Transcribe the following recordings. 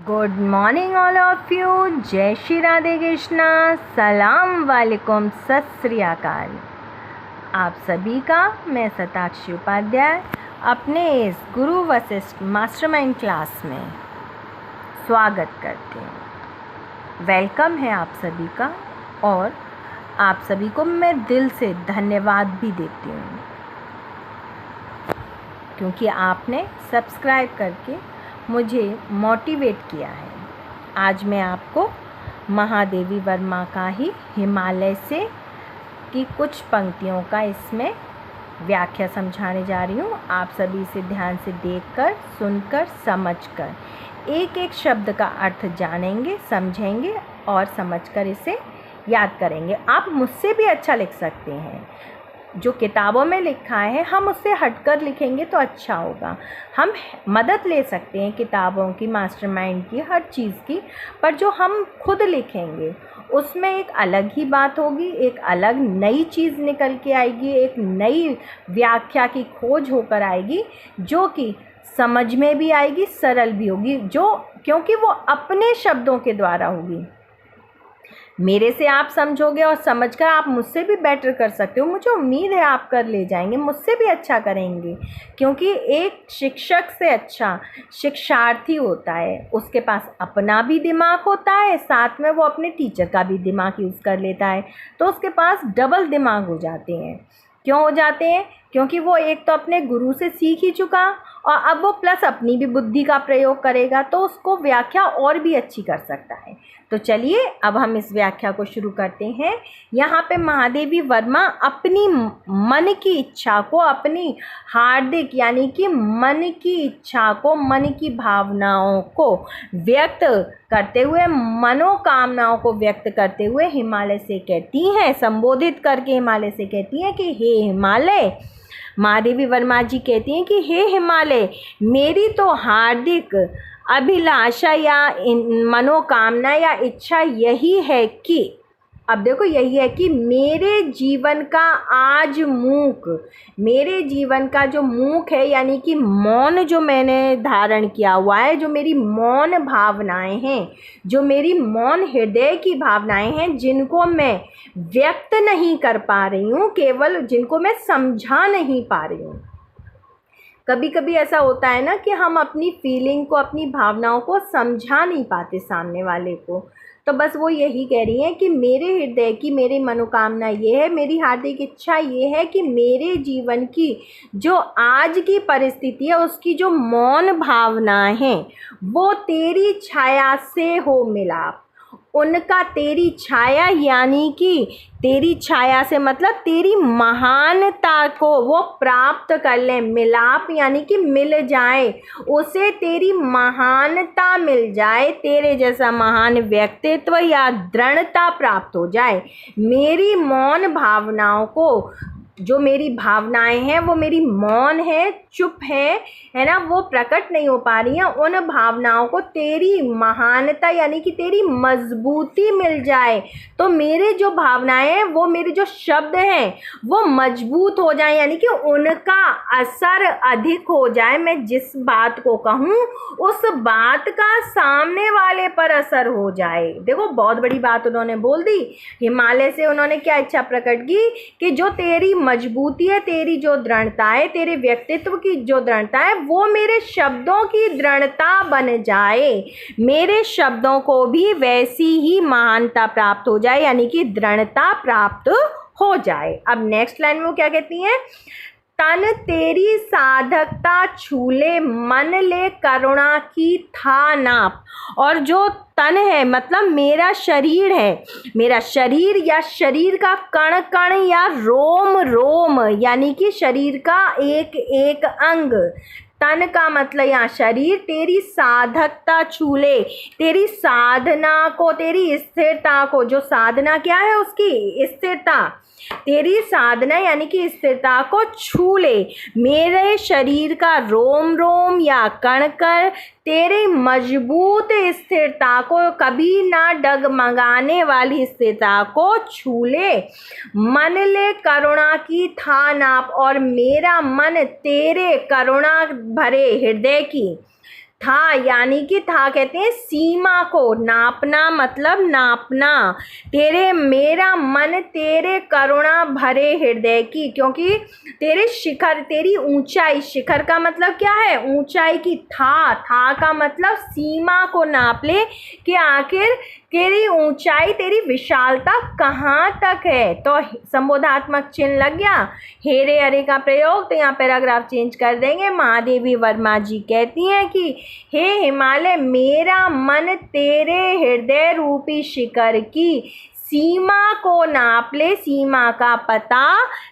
Good morning all of you. जय श्री राधे कृष्णा, सलाम वालेकुम, सत श्री अकाल। आप सभी का मैं सताक्षी उपाध्याय अपने इस गुरु वशिष्ठ मास्टरमाइंड क्लास में स्वागत करते हैं। वेलकम है आप सभी का और आप सभी को मैं दिल से धन्यवाद भी देती हूँ क्योंकि आपने सब्सक्राइब करके मुझे मोटिवेट किया है। आज मैं आपको महादेवी वर्मा का ही हिमालय से की कुछ पंक्तियों का इसमें व्याख्या समझाने जा रही हूँ। आप सभी इसे ध्यान से देखकर, सुनकर, समझकर एक एक शब्द का अर्थ जानेंगे, समझेंगे और समझकर इसे याद करेंगे। आप मुझसे भी अच्छा लिख सकते हैं। जो किताबों में लिखा है हम उससे हटकर लिखेंगे तो अच्छा होगा। हम मदद ले सकते हैं किताबों की, मास्टरमाइंड की, हर चीज़ की, पर जो हम खुद लिखेंगे उसमें एक अलग ही बात होगी, एक अलग नई चीज़ निकल के आएगी, एक नई व्याख्या की खोज होकर आएगी जो कि समझ में भी आएगी, सरल भी होगी, जो क्योंकि वो अपने शब्दों के द्वारा होगी। मेरे से आप समझोगे और समझकर आप मुझसे भी बेटर कर सकते हो। मुझे उम्मीद है आप कर ले जाएंगे, मुझसे भी अच्छा करेंगे, क्योंकि एक शिक्षक से अच्छा शिक्षार्थी होता है। उसके पास अपना भी दिमाग होता है, साथ में वो अपने टीचर का भी दिमाग यूज़ कर लेता है, तो उसके पास डबल दिमाग हो जाते हैं। क्यों हो जाते हैं? क्योंकि वो एक तो अपने गुरु से सीख ही चुका और अब वो प्लस अपनी भी बुद्धि का प्रयोग करेगा, तो उसको व्याख्या और भी अच्छी कर सकता है। तो चलिए अब हम इस व्याख्या को शुरू करते हैं। यहाँ पे महादेवी वर्मा अपनी मन की इच्छा को, अपनी हार्दिक यानी कि मन की इच्छा को, मन की भावनाओं को व्यक्त करते हुए, मनोकामनाओं को व्यक्त करते हुए हिमालय से कहती हैं, संबोधित करके हिमालय से कहती हैं कि हे हिमालय। महादेवी वर्मा जी कहती हैं कि हे हिमालय, मेरी तो हार्दिक अभिलाषा या मनोकामना या इच्छा यही है कि, अब देखो, यही है कि मेरे जीवन का आज मूक, मेरे जीवन का जो मूक है यानी कि मौन जो मैंने धारण किया हुआ है, जो मेरी मौन भावनाएं हैं, जो मेरी मौन हृदय की भावनाएं हैं, जिनको मैं व्यक्त नहीं कर पा रही हूँ, केवल जिनको मैं समझा नहीं पा रही हूँ। कभी कभी ऐसा होता है ना कि हम अपनी फीलिंग को, अपनी भावनाओं को समझा नहीं पाते सामने वाले को, तो बस वो यही कह रही हैं कि मेरे हृदय की, मेरी मनोकामना ये है, मेरी हार्दिक इच्छा ये है कि मेरे जीवन की जो आज की परिस्थिति है, उसकी जो मौन भावना है, वो तेरी छाया से हो मिलाप। उनका तेरी छाया यानी कि तेरी छाया से मतलब तेरी महानता को वो प्राप्त कर ले। मिलाप यानी कि मिल जाए, उसे तेरी महानता मिल जाए, तेरे जैसा महान व्यक्तित्व या दृढ़ता प्राप्त हो जाए। मेरी मौन भावनाओं को, जो मेरी भावनाएं हैं वो मेरी मौन है, चुप है ना, वो प्रकट नहीं हो पा रही हैं। उन भावनाओं को तेरी महानता यानी कि तेरी मजबूती मिल जाए, तो मेरे जो भावनाएं हैं, वो मेरे जो शब्द हैं वो मजबूत हो जाए, यानी कि उनका असर अधिक हो जाए। मैं जिस बात को कहूँ उस बात का सामने वाले पर असर हो जाए। देखो, बहुत बड़ी बात उन्होंने बोल दी। हिमालय से उन्होंने क्या इच्छा प्रकट की कि जो तेरी मजबूती है, तेरी जो दृढ़ता है, तेरे व्यक्तित्व की जो दृढ़ता है, वो मेरे शब्दों की दृढ़ता बन जाए, मेरे शब्दों को भी वैसी ही महानता प्राप्त हो जाए, यानी कि दृढ़ता प्राप्त हो जाए। अब नेक्स्ट लाइन में वो क्या कहती हैं? तन तेरी साधकता छूले, मन ले करुणा की था नाप। और जो तन है मतलब मेरा शरीर है, मेरा शरीर या शरीर का कण कण या रोम रोम यानी कि शरीर का एक एक अंग, तन का मतलब यहाँ शरीर, तेरी साधकता छूले, तेरी साधना को, तेरी स्थिरता को, जो साधना क्या है उसकी स्थिरता, तेरी साधना यानी कि स्थिरता को छू ले, मेरे शरीर का रोम रोम या कण कण, तेरी मजबूत स्थिरता को, कभी ना डगमगाने वाली स्थिरता को छू ले। मन ले करुणा की था नाप, और मेरा मन तेरे करुणा भरे हृदय की था, यानी कि था कहते हैं सीमा को, नापना मतलब नापना। तेरे मेरा मन तेरे करुणा भरे हृदय की, क्योंकि तेरे शिखर, तेरी ऊंचाई, शिखर का मतलब क्या है, ऊंचाई की। था का मतलब सीमा को नाप ले कि आखिर तेरी ऊंचाई, तेरी विशालता कहाँ तक है। तो संबोधात्मक चिन्ह लग गया, हेरे अरे का प्रयोग। तो यहाँ पैराग्राफ चेंज कर देंगे। महादेवी वर्मा जी कहती हैं कि हे हिमालय, मेरा मन तेरे हृदय रूपी शिखर की सीमा को नाप ले, सीमा का पता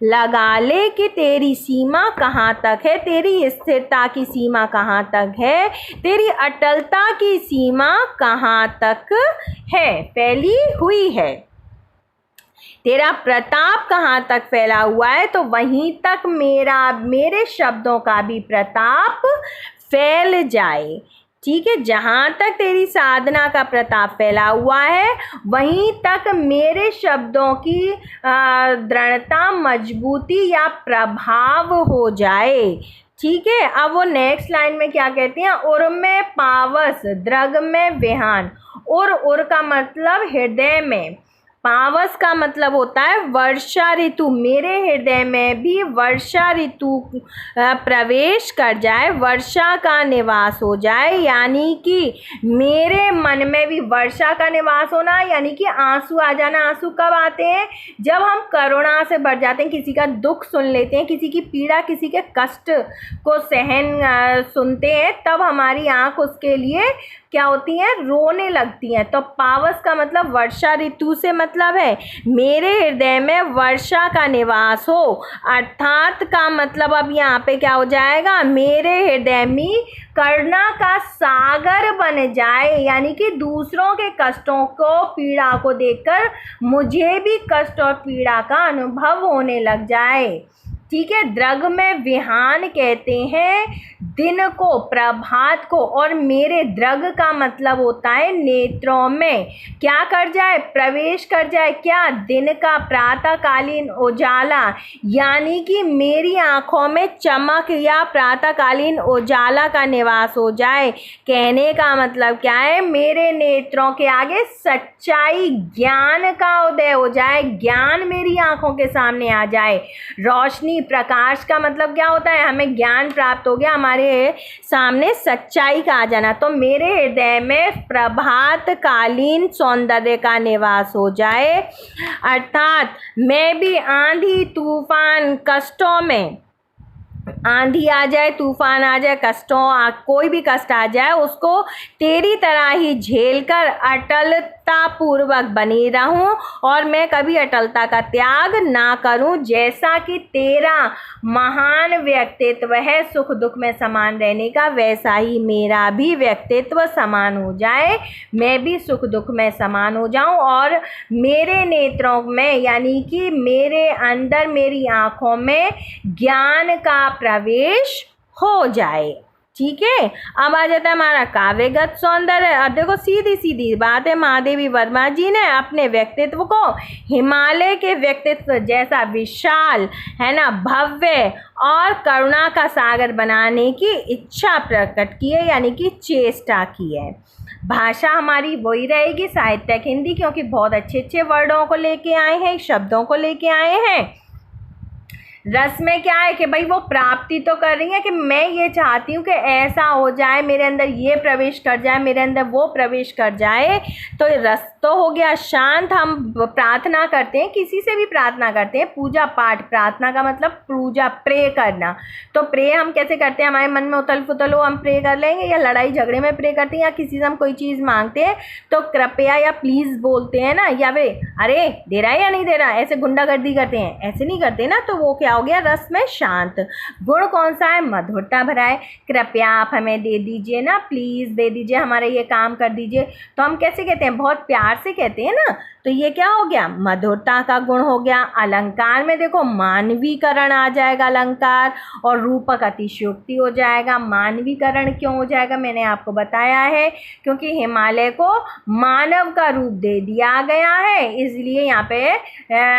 लगा ले कि तेरी सीमा कहाँ तक है, तेरी स्थिरता की सीमा कहाँ तक है, तेरी अटलता की सीमा कहाँ तक है, फैली हुई है। तेरा प्रताप कहाँ तक फैला हुआ है, तो वहीं तक मेरे शब्दों का भी प्रताप फैल जाए। ठीक है, जहाँ तक तेरी साधना का प्रताप फैला हुआ है वहीं तक मेरे शब्दों की दृढ़ता, मजबूती या प्रभाव हो जाए। ठीक है, अब वो नेक्स्ट लाइन में क्या कहती हैं, उर में पावस द्रग में विहान। उर का मतलब हृदय में, पावस का मतलब होता है वर्षा ऋतु। मेरे हृदय में भी वर्षा ऋतु प्रवेश कर जाए, वर्षा का निवास हो जाए, यानी कि मेरे मन में भी वर्षा का निवास होना, यानी कि आंसू आ जाना। आंसू कब आते हैं, जब हम करुणा से भर जाते हैं, किसी का दुख सुन लेते हैं, किसी की पीड़ा, किसी के कष्ट को सहन सुनते हैं, तब हमारी आंख उसके लिए क्या होती हैं, रोने लगती हैं। तो पावस का मतलब वर्षा ऋतु से मतलब है मेरे हृदय में वर्षा का निवास हो, अर्थात का मतलब अब यहाँ पे क्या हो जाएगा, मेरे हृदय में करुणा का सागर बन जाए, यानी कि दूसरों के कष्टों को, पीड़ा को देखकर मुझे भी कष्ट और पीड़ा का अनुभव होने लग जाए। ठीक है, द्रग में विहान कहते हैं दिन को, प्रभात को, और मेरे द्रग का मतलब होता है नेत्रों में क्या कर जाए, प्रवेश कर जाए। क्या, दिन का प्रातःकालीन उजाला, यानी कि मेरी आंखों में चमक या प्रातःकालीन उजाला का निवास हो जाए। कहने का मतलब क्या है, मेरे नेत्रों के आगे सच्चाई, ज्ञान का उदय हो जाए, ज्ञान मेरी आंखों के सामने आ जाए। रोशनी, प्रकाश का मतलब क्या होता है, हमें ज्ञान प्राप्त हो गया, हमारे सामने सच्चाई का आ जाना। तो मेरे हृदय में प्रभात कालीन सौंदर्य का निवास हो जाए, अर्थात मैं भी आंधी तूफान कष्टों में, आंधी आ जाए, तूफान आ जाए, कष्टों, कोई भी कष्ट आ जाए, उसको तेरी तरह ही झेलकर अटलता पूर्वक बनी रहूं और मैं कभी अटलता का त्याग ना करूं। जैसा कि तेरा महान व्यक्तित्व है सुख दुख में समान रहने का, वैसा ही मेरा भी व्यक्तित्व समान हो जाए, मैं भी सुख दुख में समान हो जाऊं और मेरे नेत्रों में, यानी कि मेरे अंदर, मेरी आँखों में ज्ञान का प्रवेश हो जाए। ठीक है, अब आ जाता है हमारा काव्यगत सौंदर्य। अब देखो सीधी सीधी बात है, महादेवी वर्मा जी ने अपने व्यक्तित्व को हिमालय के व्यक्तित्व जैसा विशाल, है ना, भव्य और करुणा का सागर बनाने की इच्छा प्रकट की है, यानी कि चेष्टा की है। भाषा हमारी वही रहेगी साहित्यिक हिंदी, क्योंकि बहुत अच्छे अच्छे वर्डों को लेके आए हैं, शब्दों को लेके आए हैं। रस में क्या है कि भाई वो प्राप्ति तो कर रही है कि मैं ये चाहती हूँ कि ऐसा हो जाए, मेरे अंदर ये प्रवेश कर जाए, मेरे अंदर वो प्रवेश कर जाए। तो रस तो हो गया शांत। हम प्रार्थना करते हैं, किसी से भी प्रार्थना करते हैं, पूजा पाठ, प्रार्थना का मतलब पूजा, प्रे करना। तो प्रे हम कैसे करते हैं, हमारे मन में उथल पुथल हो हम प्रे कर लेंगे, या लड़ाई झगड़े में प्रे करते हैं, या किसी से हम कोई चीज़ मांगते हैं तो कृपया या प्लीज़ बोलते हैं ना, या फिर अरे दे रहा है या नहीं दे रहा, ऐसे गुंडागर्दी करते हैं, ऐसे नहीं करते ना। तो वो क्या हो गया, रस में शांत। गुण कौन सा है, मधुरता भरा है। कृपया आप हमें दे दीजिए ना, प्लीज़ दे दीजिए, हमारा ये काम कर दीजिए। तो हम कैसे कहते हैं, बहुत प्यार से कहते हैं ना। तो ये क्या हो गया, मधुरता का गुण हो गया। अलंकार में देखो मानवीकरण आ जाएगा अलंकार, और रूपक अतिशयोक्ति हो जाएगा। मानवीकरण क्यों हो जाएगा, मैंने आपको बताया है, क्योंकि हिमालय को मानव का रूप दे दिया गया है, इसलिए यहाँ पे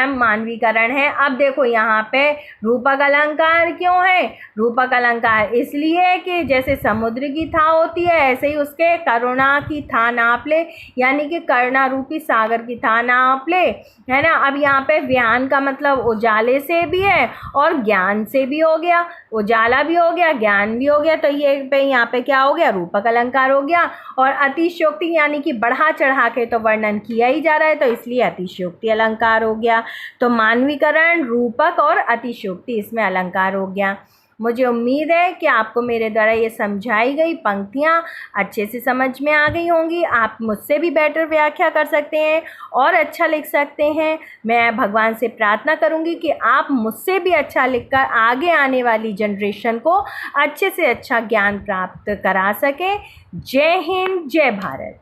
मानवीकरण है। अब देखो यहाँ पे रूपक अलंकार क्यों है, रूपक अलंकार इसलिए कि जैसे समुद्र की था होती है, ऐसे ही उसके करुणा की था नाप ले, यानी कि करुणा रूपी सागर की था नाप ले, है ना। अब यहाँ पे व्यान का मतलब उजाले से भी है और ज्ञान से भी हो गया, उजाला भी हो गया, ज्ञान भी हो गया, तो ये पे यहाँ पे क्या हो गया, रूपक अलंकार हो गया। और अतिशयोक्ति यानी कि बढ़ा चढ़ा के तो वर्णन किया ही जा रहा है, तो इसलिए अतिशयोक्ति अलंकार हो गया। तो मानवीकरण, रूपक और अतिशयोक्ति इसमें अलंकार हो गया। मुझे उम्मीद है कि आपको मेरे द्वारा ये समझाई गई पंक्तियाँ अच्छे से समझ में आ गई होंगी। आप मुझसे भी बेटर व्याख्या कर सकते हैं और अच्छा लिख सकते हैं। मैं भगवान से प्रार्थना करूँगी कि आप मुझसे भी अच्छा लिखकर आगे आने वाली जनरेशन को अच्छे से अच्छा ज्ञान प्राप्त करा सकें। जय हिंद, जय भारत।